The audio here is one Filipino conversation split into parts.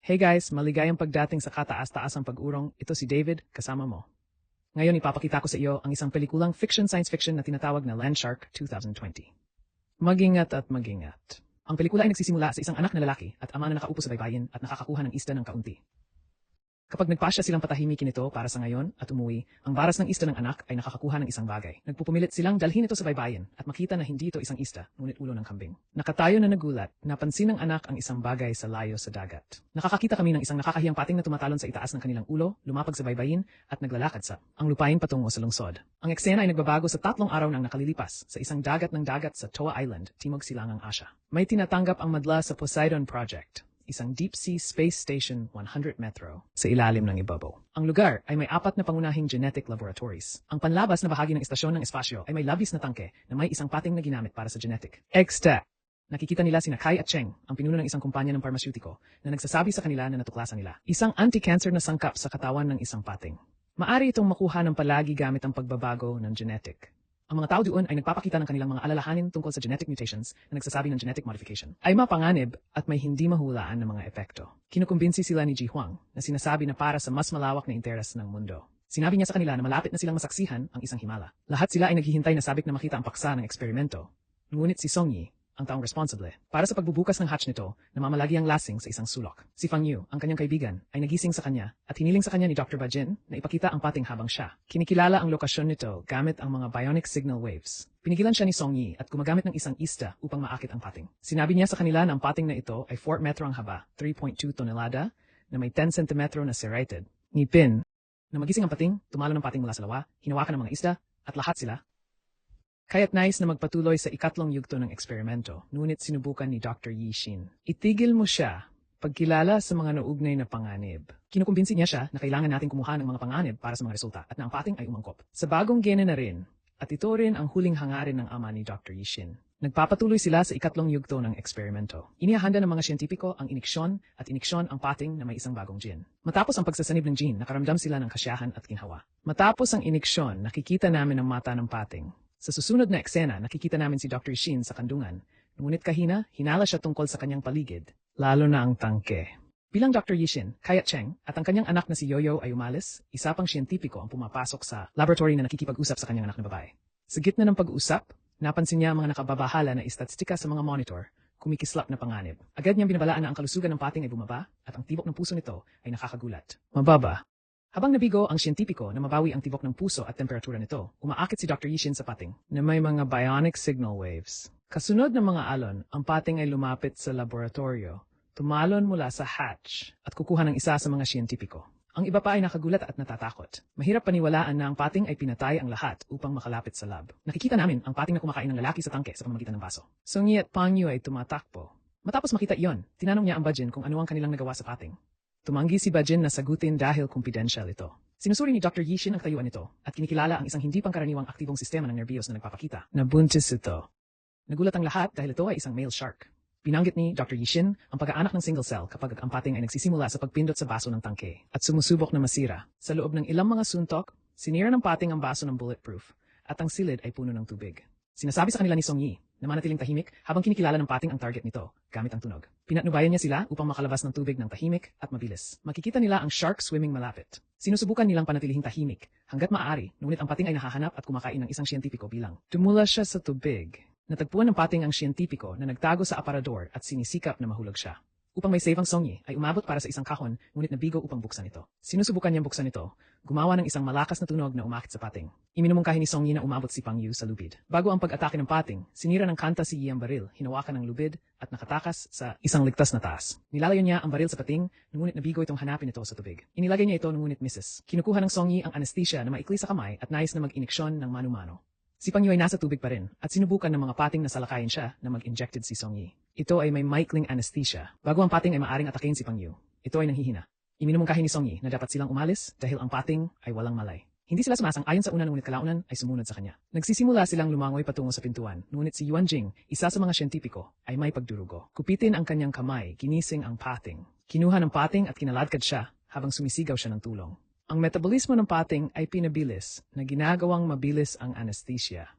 Hey guys, maligayang pagdating sa kataas-taasang pag-urong. Ito si David, kasama mo. Ngayon ipapakita ko sa iyo ang isang pelikulang fiction-science fiction na tinatawag na Landshark 2020. Mag-ingat at mag-ingat. Ang pelikula ay nagsisimula sa isang anak na lalaki at ama na nakaupo sa baybayin at nakakakuha ng isda ng kaunti. Kapag nagpasya silang patahimikin ito para sa ngayon at umuwi, ang baras ng isda ng anak ay nakakakuha ng isang bagay. Nagpupumilit silang dalhin ito sa baybayin at makita na hindi ito isang isda, ngunit ulo ng kambing. Nakatayo na nagulat, napansin ng anak ang isang bagay sa layo sa dagat. Nakakakita kami ng isang nakakahiyang pating na tumatalon sa itaas ng kanilang ulo, lumapag sa baybayin at naglalakad sa ang lupain patungo sa lungsod. Ang eksena ay nagbabago sa 3 araw nang nakalilipas sa isang dagat ng dagat sa Toa Island, Timog Silangang Asya. May tinatanggap ang madla sa Poseidon Project, isang deep-sea space station 100 metro sa ilalim ng ibabaw. Ang lugar ay may 4 na pangunahing genetic laboratories. Ang panlabas na bahagi ng istasyon ng espasyo ay may labis na tangke na may isang pating na ginamit para sa genetic. Extra! Nakikita nila sina Kai at Cheng, ang pinuno ng isang kumpanya ng parmasyutiko, na nagsasabi sa kanila na natuklasan nila isang anti-cancer na sangkap sa katawan ng isang pating. Maari itong makuha ng palagi gamit ang pagbabago ng genetic. Ang mga tao doon ay nagpapakita ng kanilang mga alalahanin tungkol sa genetic mutations na nagsasabi ng genetic modification. Ay mapanganib at may hindi mahulaan ng mga epekto. Kinukumbinsi sila ni Ji Huang na sinasabi na para sa mas malawak na interes ng mundo. Sinabi niya sa kanila na malapit na silang masaksihan ang isang himala. Lahat sila ay naghihintay na sabik na makita ang paksa ng eksperimento. Ngunit si Song Yi, ang taong responsable, para sa pagbubukas ng hatch nito, namamalagi ang lasing sa isang sulok. Si Fang Yu, ang kanyang kaibigan, ay nagising sa kanya at hiniling sa kanya ni Dr. Bajin na ipakita ang pating habang siya. Kinikilala ang lokasyon nito gamit ang mga bionic signal waves. Pinigilan siya ni Song Yi at gumagamit ng isang isda upang maakit ang pating. Sinabi niya sa kanila na ang pating na ito ay 4 metro ang haba, 3.2 tonelada, na may 10 centimetro na serrated. Ngipin. Na magising ang pating, tumalo ng pating mula sa lawa, hinawakan ng mga isda, at lahat sila kaya't nais na magpatuloy sa 2 yugto ng eksperimento, ngunit sinubukan ni Dr. Yi Xin. Itigil mo siya pagkilala sa mga naugnay na panganib. Kinukumbinsi niya siya na kailangan nating kumuha ng mga panganib para sa mga resulta at na ang pating ay umangkop. Sa bagong gene na rin, at ito rin ang huling hangarin ng ama ni Dr. Yi Xin. Nagpapatuloy sila sa 2 yugto ng eksperimento. Inihahanda ng mga siyentipiko ang iniksyon at iniksyon ang pating na may isang bagong gene. Matapos ang pagsasanib ng gene, nakaramdam sila ng kasiyahan at ginhawa. Matapos ang iniksyon, nakikita namin ang mata ng pating. Sa susunod na eksena, nakikita namin si Dr. Xin sa kandungan, ngunit kahina, hinala siya tungkol sa kanyang paligid, lalo na ang tangke. Bilang Dr. Yi Xin, Kai at Cheng, at ang kanyang anak na si Yoyo ay umalis, isa pang siyentipiko ang pumapasok sa laboratory na nakikipag-usap sa kanyang anak na babae. Sa gitna ng pag-usap, napansin niya ang mga nakababahala na istatistika sa mga monitor, kumikislap na panganib. Agad niyang binabalaan na ang kalusugan ng pating ay bumaba, at ang tibok ng puso nito ay nakakagulat. Mababa. Habang nabigo ang siyentipiko na mabawi ang tibok ng puso at temperatura nito, umaakit si Dr. Yi Xin sa pating na may mga bionic signal waves. Kasunod ng mga alon, ang pating ay lumapit sa laboratorio, tumalon mula sa hatch at kukuha ng isa sa mga siyentipiko. Ang iba pa ay nakagulat at natatakot. Mahirap paniwalaan na ang pating ay pinatay ang lahat upang makalapit sa lab. Nakikita namin ang pating na kumakain ng lalaki sa tangke sa pamamagitan ng baso. Song Yi at Pang Yu ay tumatakbo. Matapos makita iyon, tinanong niya ang Bajin kung ano ang kanilang nagawa sa pating. Tumanggi si Bajin na sagutin dahil confidential ito. Sinusuri ni Dr. Yi Xin ang tayuan nito at kinikilala ang isang hindi pangkaraniwang aktibong sistema ng nerbiyos na nagpapakita na buntis ito. Nagulat ang lahat dahil ito ay isang male shark. Binanggit ni Dr. Yi Xin ang pag-aanak ng single cell kapag ang pating ay nagsisimula sa pagpindot sa baso ng tangke at sumusubok na masira. Sa loob ng ilang mga suntok, sinira ng pating ang baso ng bulletproof at ang silid ay puno ng tubig. Sinasabi sa kanila ni Song Yi na manatiling tahimik habang kinikilala ng pating ang target nito gamit ang tunog. Pinatnubayan niya sila upang makalabas ng tubig ng tahimik at mabilis. Makikita nila ang shark swimming malapit. Sinusubukan nilang panatilihing tahimik hanggat maaari, ngunit ang pating ay nahahanap at kumakain ng isang siyentipiko bilang tumula siya sa tubig. Natagpuan ng pating ang siyentipiko na nagtago sa aparador at sinisikap na mahulog siya. Upang may save ang Song Yi, ay umabot para sa isang kahon, ngunit nabigo upang buksan ito. Sinusubukan niyang buksan ito, gumawa ng isang malakas na tunog na umakit sa pating. Iminumungkahi ni Song Yi na umabot si Pang Yu sa lubid. Bago ang pag-atake ng pating, sinira ng kanta si Yi ang baril, hinawakan ng lubid, at nakatakas sa isang ligtas na taas. Nilalayo niya ang baril sa pating, ngunit nabigo itong hanapin ito sa tubig. Inilagay niya ito ngunit misses. Kinukuha ng Song Yi ang anesthesia na maikli sa kamay at nais na mag-iniksyon ng mano-mano. Si Pang Yu ay nasa tubig pa rin at sinubukan ng mga pating na salakayin siya na mag-injected si Song Yi. Ito ay may maikling anesthesia. Bago ang pating ay maaring atakein si Pang Yu, ito ay nanghihina. Iminumungkahi ni Song Yi na dapat silang umalis dahil ang pating ay walang malay. Hindi sila sumasang-ayon sa una ngunit kalaunan ay sumunod sa kanya. Nagsisimula silang lumangoy patungo sa pintuan, ngunit si Yuan Jing, isa sa mga siyentipiko, ay may pagdurugo. Kupitin ang kanyang kamay, ginising ang pating. Kinuha ng pating at kinaladkad siya habang sumisigaw siya ng tulong. Ang metabolismo ng pating ay pinabilis na ginagawang mabilis ang anesthesia.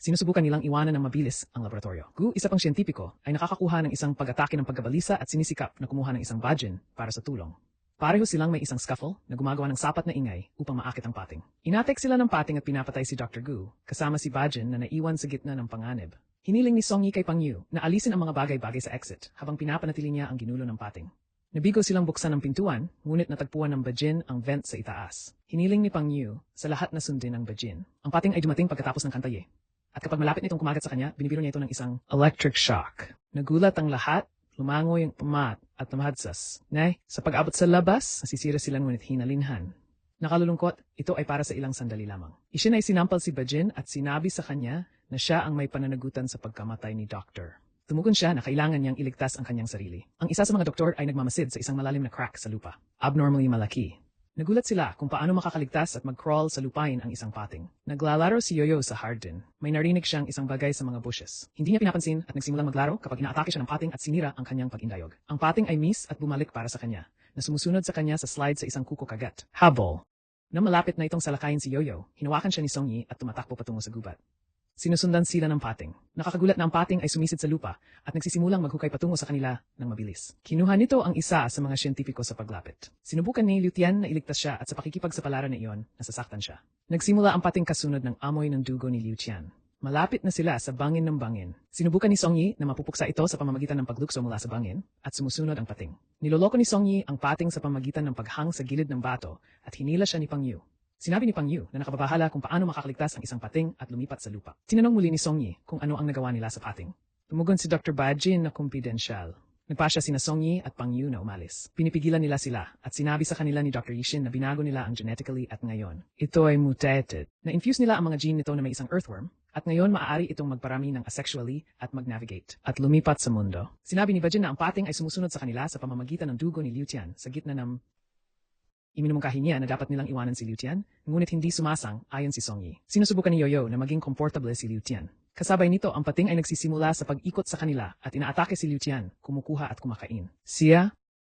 Sinusubukan nilang iwanan ng mabilis ang laboratorio. Gu, isa pang siyentipiko, ay nakakakuha ng isang pag-atake ng pagkabalisa at sinisikap na kumuha ng isang badgin para sa tulong. Pareho silang may isang scaffold na gumagawa ng sapat na ingay upang maakit ang pating. Inatek sila ng pating at pinapatay si Dr. Gu, kasama si Bajin na naiwan sa gitna ng panganib. Hiniling ni Song Yi kay Pang Yu na alisin ang mga bagay-bagay sa exit habang pinapanatili niya ang ginulo ng pating. Nabigo silang buksan ng pintuan, ngunit natagpuan ng Bajin ang vent sa itaas. Hiniling ni Pang Yu sa lahat na sundin ang Bajin. Ang pating ay dumating pagkatapos ng kantaye. At kapag malapit nitong kumagat sa kanya, binibiro niya ito ng isang electric shock. Nagulat ang lahat, lumangoy ang pamat at namahadsas. Nay, sa pag-abot sa labas, nasisira sila ngunit hinalinhan. Nakalulungkot, ito ay para sa ilang sandali lamang. Isin ay sinampal si Bajin at sinabi sa kanya na siya ang may pananagutan sa pagkamatay ni Doctor. Tumugon siya na kailangan niyang iligtas ang kanyang sarili. Ang isa sa mga doktor ay nagmamasid sa isang malalim na crack sa lupa. Abnormally malaki. Nagulat sila kung paano makakaligtas at mag-crawl sa lupain ang isang pating. Naglalaro si Yoyo sa hardin. May narinig siyang isang bagay sa mga bushes. Hindi niya pinapansin at nagsimulang maglaro kapag inaatake siya ng pating at sinira ang kanyang pag-indayog. Ang pating ay miss at bumalik para sa kanya, na sumusunod sa kanya sa slide sa isang kuko kagat. Habol. Nang malapit na itong salakayin si Yoyo, hinawakan siya ni Song Yi at tumatakbo patungo sa gubat. Sinusundan sila ng pating. Nakakagulat na ang pating ay sumisid sa lupa at nagsisimulang maghukay patungo sa kanila ng mabilis. Kinuha nito ang isa sa mga siyentipiko sa paglapit. Sinubukan ni Liu Tian na iligtas siya at sa pakikipagsapalaran na iyon, nasasaktan siya. Nagsimula ang pating kasunod ng amoy ng dugo ni Liu Tian. Malapit na sila sa bangin ng bangin. Sinubukan ni Song Yi na mapupuksa ito sa pamamagitan ng paglukso mula sa bangin at sumusunod ang pating. Niloloko ni Song Yi ang pating sa pamamagitan ng paghang sa gilid ng bato at hinila siya ni Pang Yu. Sinabi ni Pang Yu na nakababahala kung paano makakaligtas ang isang pating at lumipat sa lupa. Tinanong muli ni Song Yi kung ano ang nagawa nila sa pating. Tumugon si Dr. Bajin na kumpidensyal. Nagpasya sina Song Yi at Pang Yu na umalis. Pinipigilan nila sila at sinabi sa kanila ni Dr. Yishin na binago nila ang genetically at ngayon ito ay mutated. Na-infuse nila ang mga gene nito na may isang earthworm at ngayon maaari itong magparami ng asexually at mag-navigate at lumipat sa mundo. Sinabi ni Bajin na ang pating ay sumusunod sa kanila sa pamamagitan ng dugo ni Liu Tian sa gitna ng iminumungkahi niya na dapat nilang iwanan si Liu Tian, ngunit hindi sumasang ayon si Song Yi. Sinusubukan ni Yoyo na maging komportable si Liu Tian. Kasabay nito, ang pating ay nagsisimula sa pag-ikot sa kanila at inaatake si Liu Tian, kumukuha at kumakain.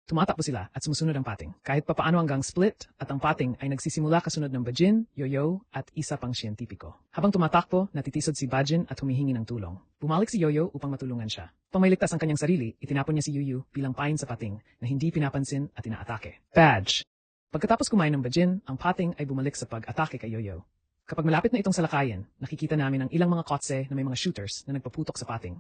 Tumatakbo sila at sumusunod ang pating. Kahit papaano hanggang split at ang pating ay nagsisimula kasunod ng Bajin, Yoyo at isa pang siyentipiko. Habang tumatakbo, natitisod si Bajin at humihingi ng tulong. Bumalik si Yoyo upang matulungan siya. Upang mailigtas ang kanyang sarili, itinapon niya si Yuyu bilang pain sa pating na hindi pinapansin at inaatake. Badge. Pagkatapos kumain ng Bajin, ang pating ay bumalik sa pag-atake kay Yoyo. Kapag malapit na itong salakayin, nakikita namin ang ilang mga kotse na may mga shooters na nagpaputok sa pating.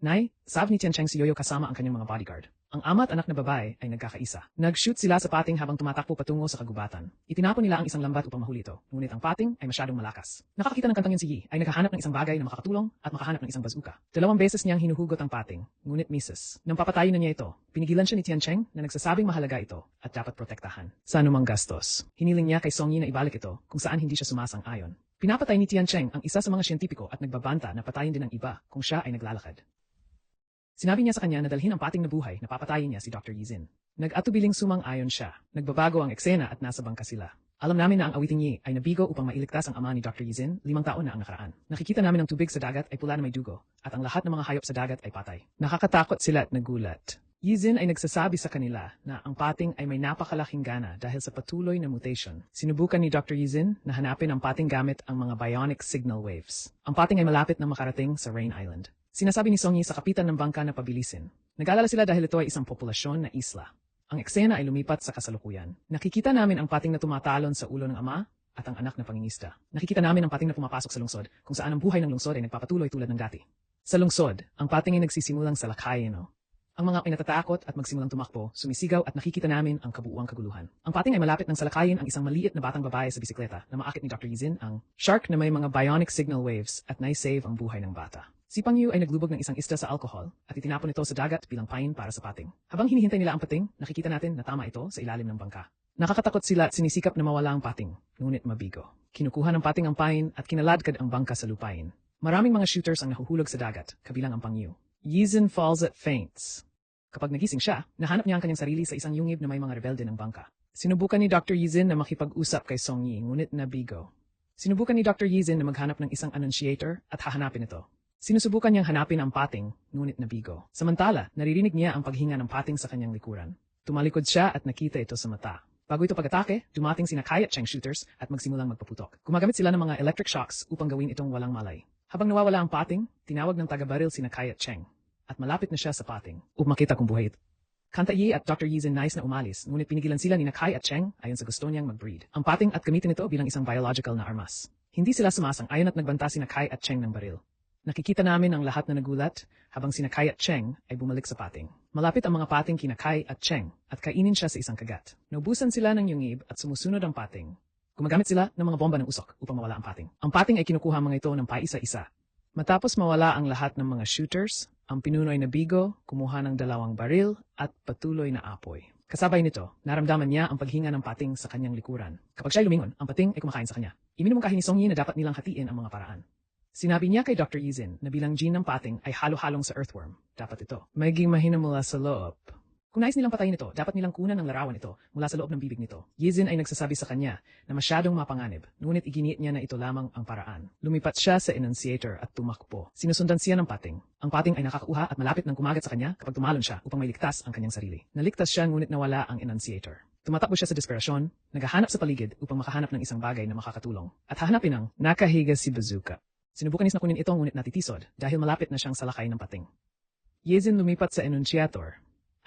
Nay, sabi ni Tiancheng si Yoyo kasama ang kanyang mga bodyguard. Ang ama at anak na babae ay nagkakaisa. Nag-shoot sila sa pating habang tumatakbo patungo sa kagubatan. Itinapon nila ang isang lambat upang mahuli ito, ngunit ang pating ay masyadong malakas. Nakakita ng kantangin si Yi ay naghahanap ng isang bagay na makakatulong at makahanap ng isang bazooka. 2 beses niyang hinuhugot ang pating, ngunit misses. Nang papatayin na niya ito, pinigilan siya ni Tiancheng na nagsasabing mahalaga ito at dapat protektahan sa anumang gastos. Hiniling niya kay Song Yi na ibalik ito kung saan hindi siya sumasang-ayon. Pinapatay ni Tiancheng ang isa sa mga siyentipiko at nagbabanta na patayin din ang iba kung siya ay naglalakad. Sinabi niya sa kanya na dalhin ang pating na buhay na papatayin niya si Dr. Yizin. Nag-atubiling sumang-ayon siya. Nagbabago ang eksena at nasa bangka sila. Alam namin na ang awiting Yi ay nabigo upang mailigtas ang ama ni Dr. Yizin 5 taon na ang nakaraan. Nakikita namin ang tubig sa dagat ay pula na may dugo at ang lahat ng mga hayop sa dagat ay patay. Nakakatakot sila at nagulat. Yizin ay nagsasabi sa kanila na ang pating ay may napakalaking gana dahil sa patuloy na mutation. Sinubukan ni Dr. Yizin na hanapin ang pating gamit ang mga bionic signal waves. Ang pating ay malapit na makarating sa Rain Island. Sinasabi ni Song Yi sa kapitan ng bangka na pabilisin. Nag-alala sila dahil ito ay isang populasyon na isla. Ang eksena ay lumipat sa kasalukuyan. Nakikita namin ang pating na tumatalon sa ulo ng ama at ang anak na pangingista. Nakikita namin ang pating na pumapasok sa lungsod kung saan ang buhay ng lungsod ay nagpapatuloy tulad ng dati. Sa lungsod, ang pating ay nagsisimulang salakayin. Ang mga ay natatakot at magsimulang tumakbo, sumisigaw at nakikita namin ang kabuuang kaguluhan. Ang pating ay malapit ng salakayin ang isang maliit na batang babae sa bisikleta na maakit ni Dr. Yizin ang shark na may mga bionic signal waves at naisave ang buhay ng bata. Si Pang Yu ay naglubog ng isang isda sa alcohol at itinapon ito sa dagat bilang pain para sa pating. Habang hinihintay nila ang pating, nakikita natin na tama ito sa ilalim ng bangka. Nakakatakot sila at sinisikap na mawala ang pating, ngunit mabigo. Kinukuha ng pating ang pain at kinaladkad ang bangka sa lupain. Maraming mga shooters ang nahuhulog sa dagat, kabilang ang Pang Yu. Yizin falls at faints. Kapag nagising siya, nahanap niya ang kanyang sarili sa isang yungib na may mga rebelde ng bangka. Sinubukan ni Dr. Yizin na makipag-usap kay Song Yi, ngunit nabigo. Sinubukan ni Dr. Yizin na maghanap ng isang annunciator at hahanapin ito. Sinusubukan niyang hanapin ang pating, ngunit nabigo. Samantala, naririnig niya ang paghinga ng pating sa kanyang likuran. Tumalikod siya at nakita ito sa mata. Bago ito pag-atake, dumating sina Kai at Cheng shooters at magsimulang magpaputok. Gumagamit sila ng mga electric shocks upang gawin itong walang malay. Habang nawawala ang pating, tinawag ng taga-baril sina Kai at Cheng. At malapit na siya sa pating upang makita kung buhay ito. Kanta Yi at Dr. Yizin nais na umalis, ngunit pinigilan sila ni Kai at Cheng ayon sa gusto niyang mag-breed. Ang pating at gamitin ito bilang isang biological na armas. Hindi sila sumasang-ayon at nagbanta sina Kai at Cheng ng baril. Nakikita namin ang lahat na nagulat habang sina Kai at Cheng ay bumalik sa pating. Malapit ang mga pating kina Kai at Cheng at kainin siya sa isang kagat. Naubusan sila ng yungib at sumusunod ang pating. Gumagamit sila ng mga bomba ng usok upang mawala ang pating. Ang pating ay kinukuha mga ito ng paisa-isa. Matapos mawala ang lahat ng mga shooters, ang pinunoy na bigo, kumuha ng 2 baril at patuloy na apoy. Kasabay nito, naramdaman niya ang paghinga ng pating sa kanyang likuran. Kapag siya'y lumingon, ang pating ay kumakain sa kanya. Iminumungkahi ni Song Yi na dapat nilang hatiin ang mga paraan. Sinabi niya kay Dr. Yizin na bilang gene ng pating ay halo-halong sa earthworm. Dapat ito maging mahina mula sa loob. Kung nais nilang patayin ito, dapat nilang kunan ng larawan ito mula sa loob ng bibig nito. Yizin ay nagsasabi sa kanya na masyadong mapanganib, ngunit iginiit niya na ito lamang ang paraan. Lumipat siya sa enunciator at tumakbo. Sinusundan siya ng pating. Ang pating ay nakakakuha at malapit ng kumagat sa kanya kapag tumalon siya upang mailigtas ang kanyang sarili. Naligtas siya ngunit nawala ang enunciator. Tumatakbo siya sa desperasyon, naghahanap sa paligid upang makahanap ng isang bagay na makakatulong. At hahanapin ang nakahiga si Bazooka. Sinubukan na kunin ito ngunit natitisod dahil malapit na siyang salakay ng pating. Yizin lumipat sa enunciator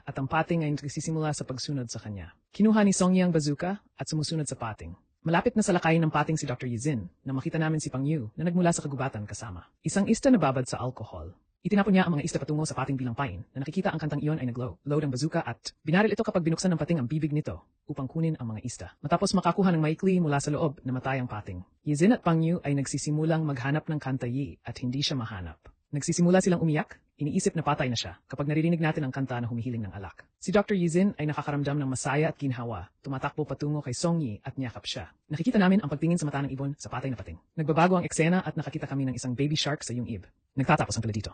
at ang pating ay nagsisimula sa pagsunod sa kanya. Kinuha ni Song Yi ang bazooka at sumusunod sa pating. Malapit na salakayin ng pating si Dr. Yizin na makita namin si Pang Yu na nagmula sa kagubatan kasama. Isang ista na babad sa alcohol. Itinapon niya ang mga ista patungo sa pating bilang pain na nakikita ang kantang iyon ay nag-load ang bazooka at binaril ito kapag binuksan ng pating ang bibig nito upang kunin ang mga ista. Matapos makakuha ng maikli mula sa loob, namatay ang pating. Yizin at Pang Yu ay nagsisimulang maghanap ng Kanta Yi at hindi siya mahanap. Nagsisimula silang umiyak, iniisip na patay na siya kapag naririnig natin ang kanta na humihiling ng alak. Si Dr. Yizin ay nakakaramdam ng masaya at ginhawa, tumatakbo patungo kay Song Yi at niyakap siya. Nakikita namin ang pagtingin sa mata ng ibon sa patay na pating. Nagbabago ang eksena at nakakita kami ng isang baby shark sa iyong ib. Nagtatapos ang pala dito.